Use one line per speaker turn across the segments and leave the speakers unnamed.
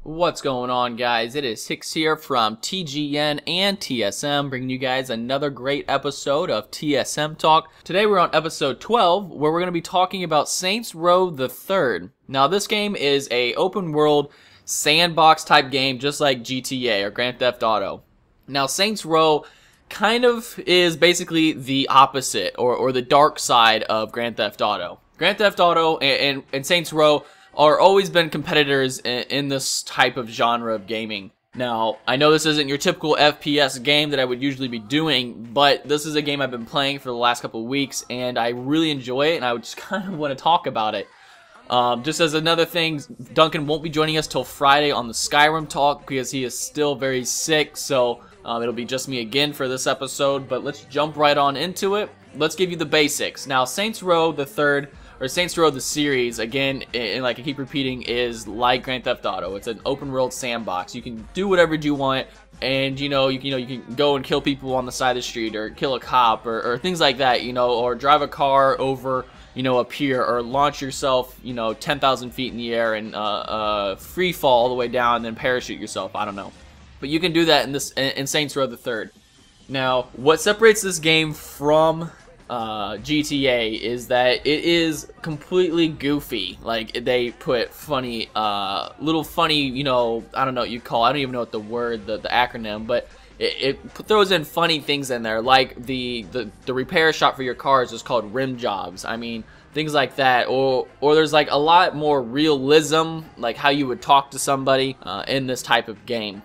What's going on, guys? It is Hicks here from TGN and TsM, bringing you guys another great episode of TsM Talk. Today we're on episode 12, where we're going to be talking about Saints Row the Third. Now, this game is a open world sandbox type game, just like GTA or Grand Theft Auto. Now, Saints Row kind of is basically the opposite, or the dark side of Grand Theft Auto. Grand Theft Auto and Saints Row are always been competitors in this type of genre of gaming. Now, I know this isn't your typical FPS game that I would usually be doing, but this is a game I've been playing for the last couple of weeks, and I really enjoy it, and I would just kind of want to talk about it. Just as another thing, Duncan won't be joining us till Friday on the Skyrim Talk because he is still very sick, so it'll be just me again for this episode, but let's jump right on into it. Let's give you the basics. Now, Saints Row the Third, or Saints Row the series, again, and like I keep repeating, is like Grand Theft Auto. It's an open world sandbox. You can do whatever you want, and you can go and kill people on the side of the street, or kill a cop, or things like that, or drive a car over a pier, or launch yourself 10,000 feet in the air and free fall all the way down and then parachute yourself. I don't know, but you can do that in Saints Row the Third. Now, what separates this game from GTA is that it is completely goofy. Like, they put funny, little funny, I don't know what you call it. I don't even know what the word, the acronym, but it throws in funny things in there, like the repair shop for your cars is called rim jobs. I mean, things like that, or there's like a lot more realism, like how you would talk to somebody in this type of game.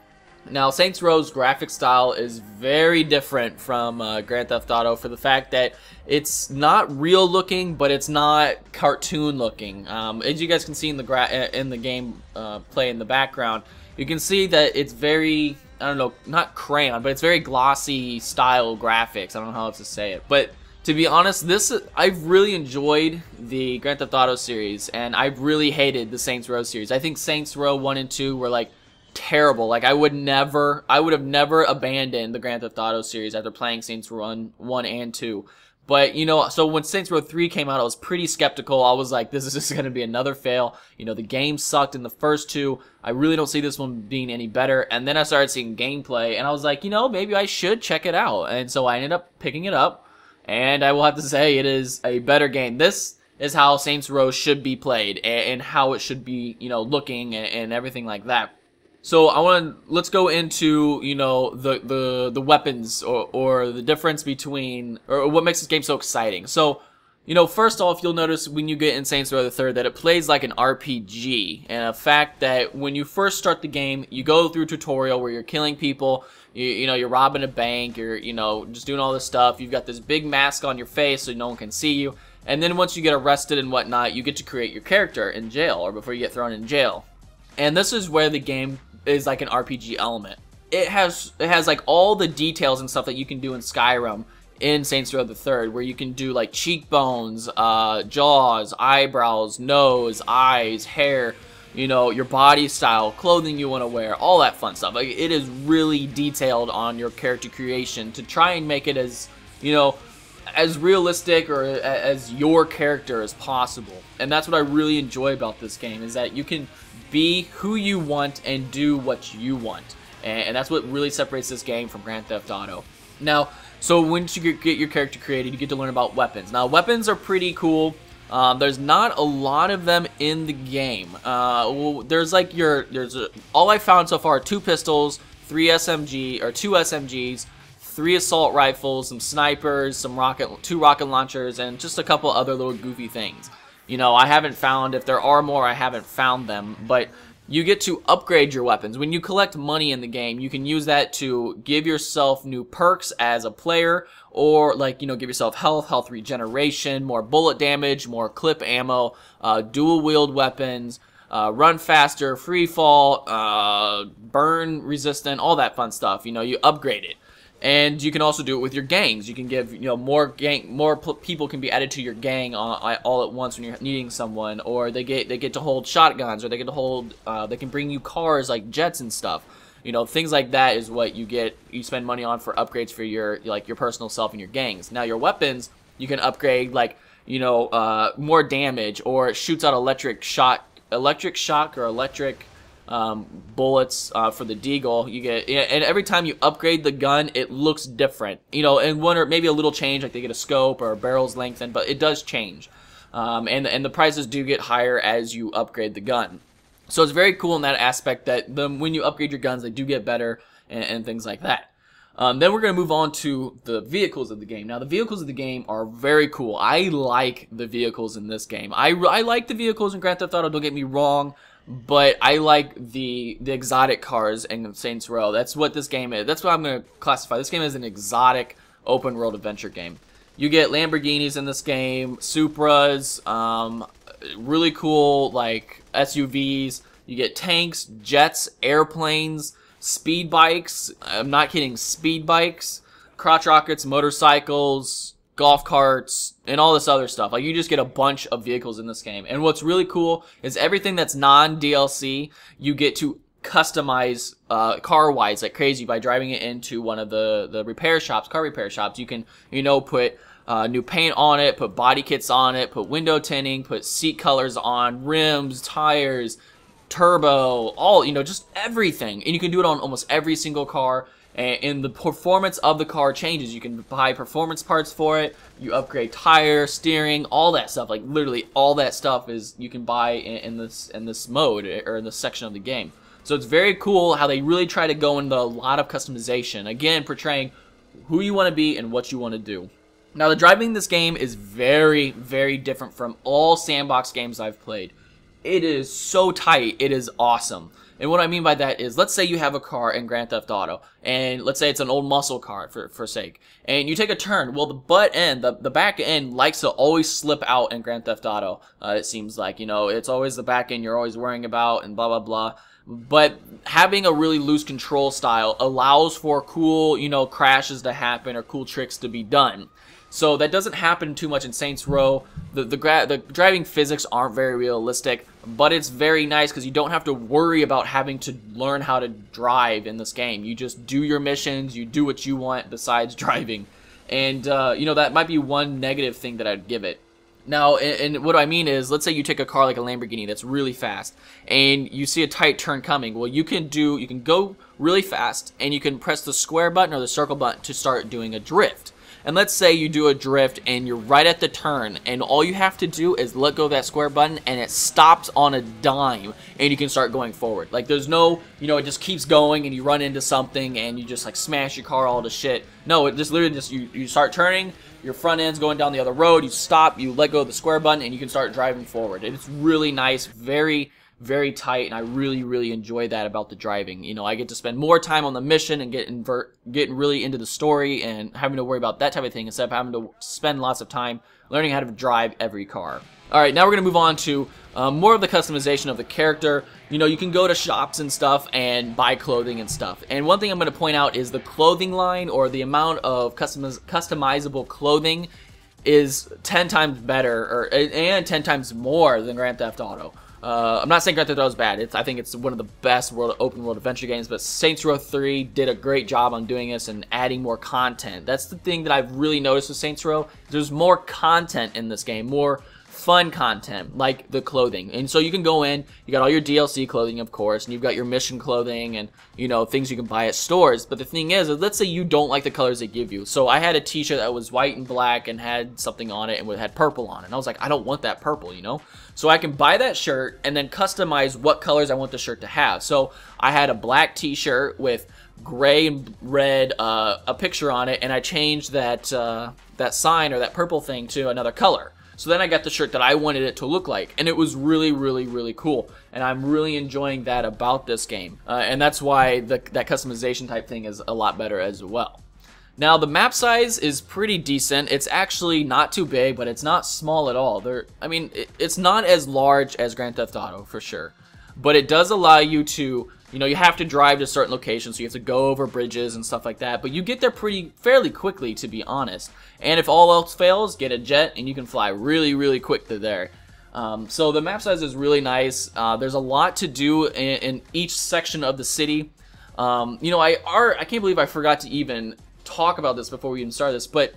Now, Saints Row's graphic style is very different from Grand Theft Auto for the fact that it's not real looking, but it's not cartoon looking. As you guys can see in the game play in the background, you can see that it's very, I don't know, not crayon, but it's very glossy style graphics. I don't know how else to say it, but to be honest, I've really enjoyed the Grand Theft Auto series, and I've really hated the Saints Row series. I think Saints Row 1 and 2 were like terrible. Like, I would have never abandoned the Grand Theft Auto series after playing Saints Row 1 and 2. But, so when Saints Row 3 came out, I was pretty skeptical. I was like, this is just going to be another fail. The game sucked in the first two. I really don't see this one being any better. And then I started seeing gameplay, and I was like, maybe I should check it out. And so I ended up picking it up, and I will have to say it is a better game. This is how Saints Row should be played, and how it should be, looking and everything like that. So let's go into, the weapons or the difference between, or what makes this game so exciting. So, first off, you'll notice when you get in Saints Row the Third that it plays like an RPG, and a fact that when you first start the game, you go through a tutorial where you're killing people, you're robbing a bank, you're, just doing all this stuff. You've got this big mask on your face so no one can see you, and then once you get arrested and whatnot, you get to create your character in jail, or before you get thrown in jail. And this is where the game is like an RPG element. It has like all the details and stuff that you can do in Skyrim in Saints Row the Third, where you can do like cheekbones, jaws, eyebrows, nose, eyes, hair, your body style, clothing you want to wear, all that fun stuff. Like, it is really detailed on your character creation to try and make it as, as realistic or as your character as possible. And that's what I really enjoy about this game, is that you can be who you want and do what you want. And that's what really separates this game from Grand Theft Auto. Now, so once you get your character created, you get to learn about weapons. Now, weapons are pretty cool. There's not a lot of them in the game. There's like all I found so far are 2 pistols, 2 SMGs, 3 assault rifles, some snipers, 2 rocket launchers, and just a couple other little goofy things. I haven't found, if there are more, I haven't found them, but you get to upgrade your weapons. When you collect money in the game, you can use that to give yourself new perks as a player, or like, give yourself health regeneration, more bullet damage, more clip ammo, dual wield weapons, run faster, free fall, burn resistant, all that fun stuff. You upgrade it. And you can also do it with your gangs. You can give, you know, more people can be added to your gang all at once when you're needing someone, or they get to hold shotguns, or they get to hold they can bring you cars like jets and stuff. You know, things like that is what you spend money on for upgrades for your personal self and your gangs. Now your weapons, you can upgrade, like, you know, more damage, or it shoots out electric shock or electric bullets for the deagle. You get, and every time you upgrade the gun, it looks different, you know, and one or maybe a little change, like they get a scope or a barrel's lengthened, but it does change. And the prices do get higher as you upgrade the gun. So it's very cool in that aspect that when you upgrade your guns, they do get better and things like that. Then we're going to move on to the vehicles of the game. Now, the vehicles of the game are very cool. I like the vehicles in this game. I like the vehicles in Grand Theft Auto, don't get me wrong, but I like the exotic cars in Saints Row. That's what this game is. That's what I'm going to classify. This game is an exotic open-world adventure game. You get Lamborghinis in this game, Supras, really cool, like, SUVs. You get tanks, jets, airplanes, speed bikes. I'm not kidding, speed bikes, crotch rockets, motorcycles, golf carts, and all this other stuff. Like, you just get a bunch of vehicles in this game. And what's really cool is everything that's non-DLC, you get to customize car-wise like crazy by driving it into one of the repair shops, car repair shops. You can, you know, put new paint on it, put body kits on it, put window tinting, put seat colors on, rims, tires, turbo, all, you know, just everything. And you can do it on almost every single car. And the performance of the car changes. You can buy performance parts for it. You upgrade tire, steering, all that stuff. Like, literally all that stuff is you can buy in this mode, or in this section of the game. So it's very cool how they really try to go into a lot of customization. Again, portraying who you want to be and what you want to do. Now, the driving in this game is very, very different from all Sandbox games I've played. It is so tight. It is awesome. And what I mean by that is, let's say you have a car in Grand Theft Auto, and let's say it's an old muscle car, for sake, and you take a turn. Well, the butt end, the back end likes to always slip out in Grand Theft Auto. It seems like, you know, it's always the back end you're always worrying about, and blah, blah, blah. But having a really loose control style allows for cool, you know, crashes to happen or cool tricks to be done. So that doesn't happen too much in Saints Row. The driving physics aren't very realistic, but it's very nice because you don't have to worry about having to learn how to drive in this game. You just do your missions, you do what you want besides driving. And, you know, that might be one negative thing that I'd give it. Now, and what I mean is, let's say you take a car like a Lamborghini that's really fast, and you see a tight turn coming. Well, you can go really fast, and you can press the square button or the circle button to start doing a drift. And let's say you do a drift and you're right at the turn, and all you have to do is let go of that square button and it stops on a dime, and you can start going forward. Like, there's no, you know, it just keeps going and you run into something and you just like smash your car all to shit. No, it just literally just, you start turning, your front end's going down the other road, you stop, you let go of the square button, and you can start driving forward. And it's really nice, very, very tight, and I really, really enjoy that about the driving. You know, I get to spend more time on the mission and getting really into the story and having to worry about that type of thing instead of having to spend lots of time learning how to drive every car. Alright, now we're going to move on to more of the customization of the character. You know, you can go to shops and stuff and buy clothing and stuff. And one thing I'm going to point out is the clothing line, or the amount of customizable clothing, is 10 times better, and 10 times more than Grand Theft Auto. I'm not saying Grand Theft Auto is bad. I think it's one of the best open world adventure games, but Saints Row 3 did a great job on doing this and adding more content. That's the thing that I've really noticed with Saints Row. There's more content in this game, more fun content, like the clothing. And so you can go in, you got all your DLC clothing, of course, and you've got your mission clothing and, you know, things you can buy at stores. But the thing is, let's say you don't like the colors they give you. So I had a t-shirt that was white and black and had something on it and had purple on it. And I was like, I don't want that purple, you know? So I can buy that shirt and then customize what colors I want the shirt to have. So I had a black t-shirt with gray and red, a picture on it, and I changed that sign or that purple thing to another color. So then I got the shirt that I wanted it to look like, and it was really, really, really cool. And I'm really enjoying that about this game. And that's why that customization type thing is a lot better as well. Now, the map size is pretty decent. It's actually not too big, but it's not small at all. I mean, it's not as large as Grand Theft Auto, for sure. but it does allow you to, you know, you have to drive to certain locations, so you have to go over bridges and stuff like that, but you get there fairly quickly, to be honest. And if all else fails, get a jet and you can fly really quick to there. So the map size is really nice. There's a lot to do in each section of the city. You know, I can't believe I forgot to even talk about this before we even started this, but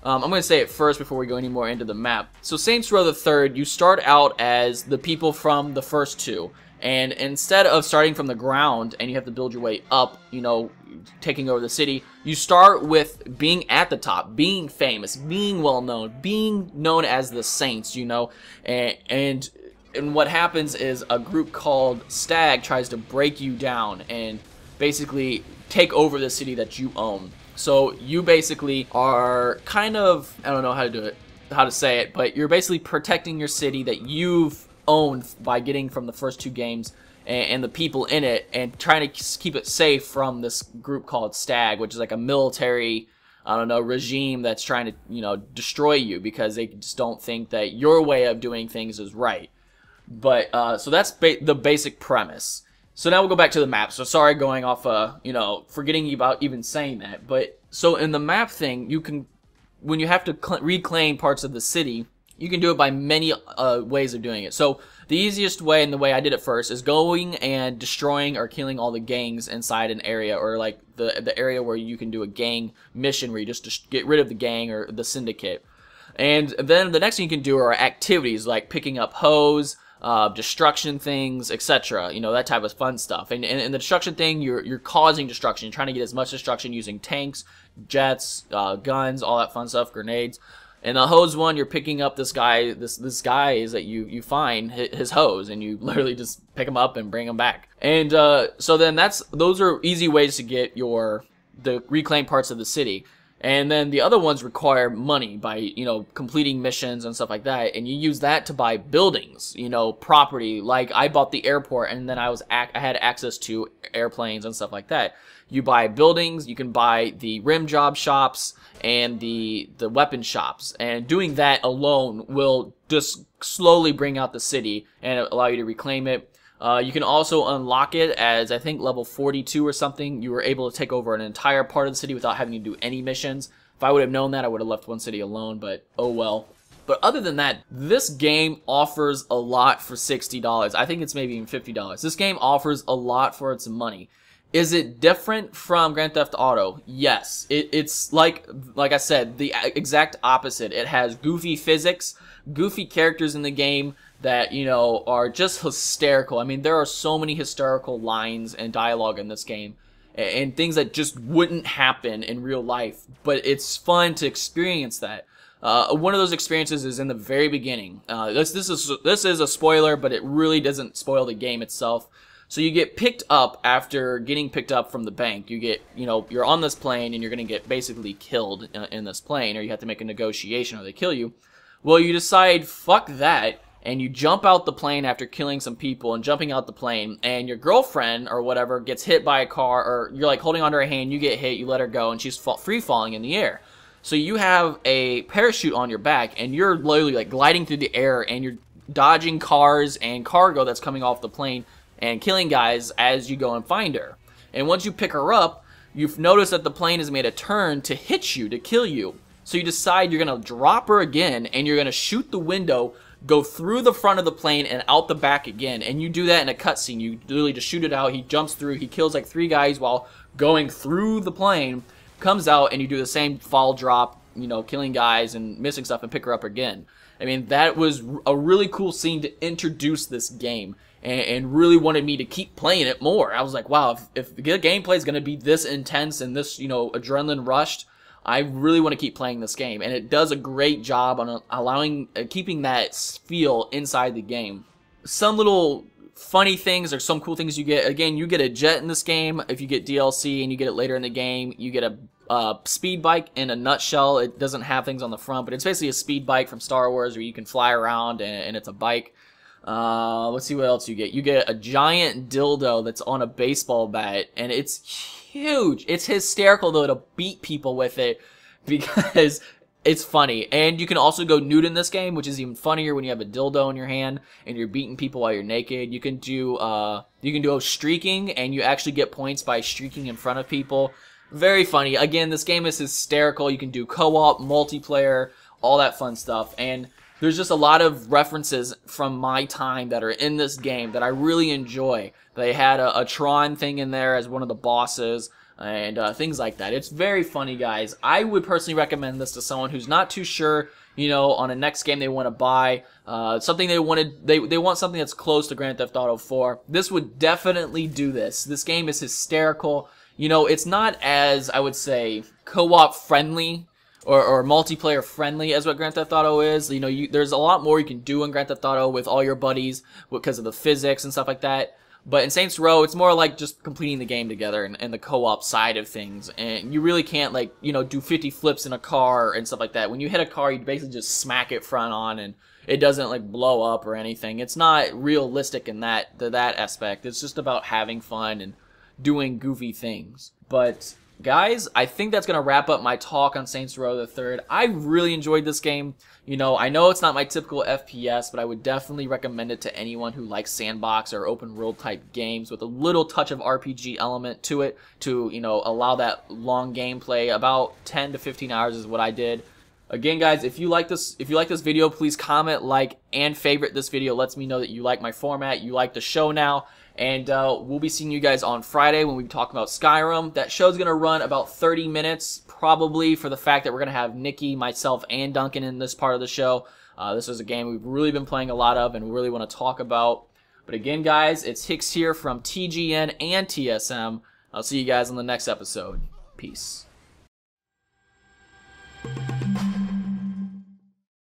I'm going to say it first before we go any more into the map. So Saints Row the Third, you start out as the people from the first two, and instead of starting from the ground and you have to build your way up, you know, taking over the city, you start with being at the top, being famous, being well known, being known as the Saints, you know, and what happens is a group called Stag tries to break you down and basically take over the city that you own. So you basically are kind of, I don't know how to say it, but you're basically protecting your city that you've owned by getting from the first two games and the people in it, and trying to keep it safe from this group called Stag, which is like a military, I don't know, regime that's trying to, you know, destroy you because they just don't think that your way of doing things is right. But so that's the basic premise. So now we'll go back to the map. So sorry going off, you know, forgetting about even saying that. But so in the map thing, you can, when you have to reclaim parts of the city, you can do it by many ways of doing it. So the easiest way, and the way I did it first, is going and destroying or killing all the gangs inside an area, or like the area where you can do a gang mission where you just get rid of the gang or the syndicate. And then the next thing you can do are activities like picking up hoes, destruction things, etc. You know, that type of fun stuff. And in the destruction thing, you're causing destruction. You're trying to get as much destruction using tanks, jets, guns, all that fun stuff, grenades. In the hose one, you're picking up this guy, this guy is that you find his hose, and you literally just pick him up and bring him back. And so then those are easy ways to get the reclaimed parts of the city. And then the other ones require money by, you know, completing missions and stuff like that. And you use that to buy buildings, you know, property. Like I bought the airport, and then I had access to airplanes and stuff like that. You buy buildings, you can buy the rim job shops and the weapon shops. And doing that alone will just slowly bring out the city and allow you to reclaim it. You can also unlock it as, I think, level 42 or something. You were able to take over an entire part of the city without having to do any missions. If I would have known that, I would have left one city alone, but oh well. But other than that, this game offers a lot for $60. I think it's maybe even $50. This game offers a lot for its money. Is it different from Grand Theft Auto? Yes. It's like I said, the exact opposite. It has goofy physics, goofy characters in the game that, you know, are just hysterical. I mean, there are so many hysterical lines and dialogue in this game, and things that just wouldn't happen in real life, but it's fun to experience that. One of those experiences is in the very beginning. This is a spoiler, but it really doesn't spoil the game itself. So you get picked up after getting picked up from the bank. You get, you know, you're on this plane and you're going to get basically killed in this plane, or you have to make a negotiation or they kill you. Well, you decide, fuck that, and you jump out the plane after killing some people and jumping out the plane, and your girlfriend or whatever gets hit by a car, or you're like holding onto her hand, you get hit, you let her go, and she's free falling in the air. So you have a parachute on your back, and you're literally like gliding through the air, and you're dodging cars and cargo that's coming off the plane and killing guys as you go and find her. And once you pick her up, you've noticed that the plane has made a turn to hit you, to kill you. So you decide you're going to drop her again, and you're going to shoot the window, go through the front of the plane and out the back again. And you do that in a cutscene. You literally just shoot it out. He jumps through. He kills like 3 guys while going through the plane. Comes out, and you do the same fall drop, you know, killing guys and missing stuff, and pick her up again. I mean, that was a really cool scene to introduce this game, and really wanted me to keep playing it more. I was like, wow, if the gameplay is going to be this intense and this, you know, adrenaline rushed, I really want to keep playing this game. And it does a great job on keeping that feel inside the game. Some little funny things or some cool things you get. Again, you get a jet in this game if you get DLC, and you get it later in the game. You get a speed bike in a nutshell. It doesn't have things on the front, but it's basically a speed bike from Star Wars where you can fly around, and it's a bike. Let's see what else you get. You get a giant dildo that's on a baseball bat, and it's huge. It's hysterical though to beat people with it, because It's funny, and you can also go nude in this game, which is even funnier when you have a dildo in your hand and you're beating people while you're naked. You can do streaking, and you actually get points by streaking in front of people. Very funny. Again, this game is hysterical. You can do co-op, multiplayer, all that fun stuff, and there's just a lot of references from my time that are in this game that I really enjoy. They had a Tron thing in there as one of the bosses, and things like that. It's very funny, guys. I would personally recommend this to someone who's not too sure, you know, on a next game they want to buy, something they want something that's close to Grand Theft Auto 4. This would definitely do this. This game is hysterical. You know, it's not as, I would say, co-op friendly or multiplayer friendly as what Grand Theft Auto is. You know, there's a lot more you can do in Grand Theft Auto with all your buddies because of the physics and stuff like that. But in Saints Row, it's more like just completing the game together and the co-op side of things. And you really can't, like, you know, do 50 flips in a car and stuff like that. When you hit a car, you basically just smack it front on and it doesn't, like, blow up or anything. It's not realistic in that aspect. It's just about having fun and doing goofy things. But guys, I think that's going to wrap up my talk on Saints Row the Third. I really enjoyed this game. You know, I know it's not my typical FPS, but I would definitely recommend it to anyone who likes sandbox or open world type games with a little touch of RPG element to it to, you know, allow that long gameplay. About 10 to 15 hours is what I did. Again, guys, if you like this video, please comment, like, and favorite this video. It lets me know that you like my format, you like the show now. And we'll be seeing you guys on Friday when we talk about Skyrim. That show's going to run about 30 minutes, probably, for the fact that we're going to have Nikki, myself, and Duncan in this part of the show. This is a game we've really been playing a lot of and really want to talk about. But again, guys, it's Hicks here from TGN and TSM. I'll see you guys on the next episode. Peace.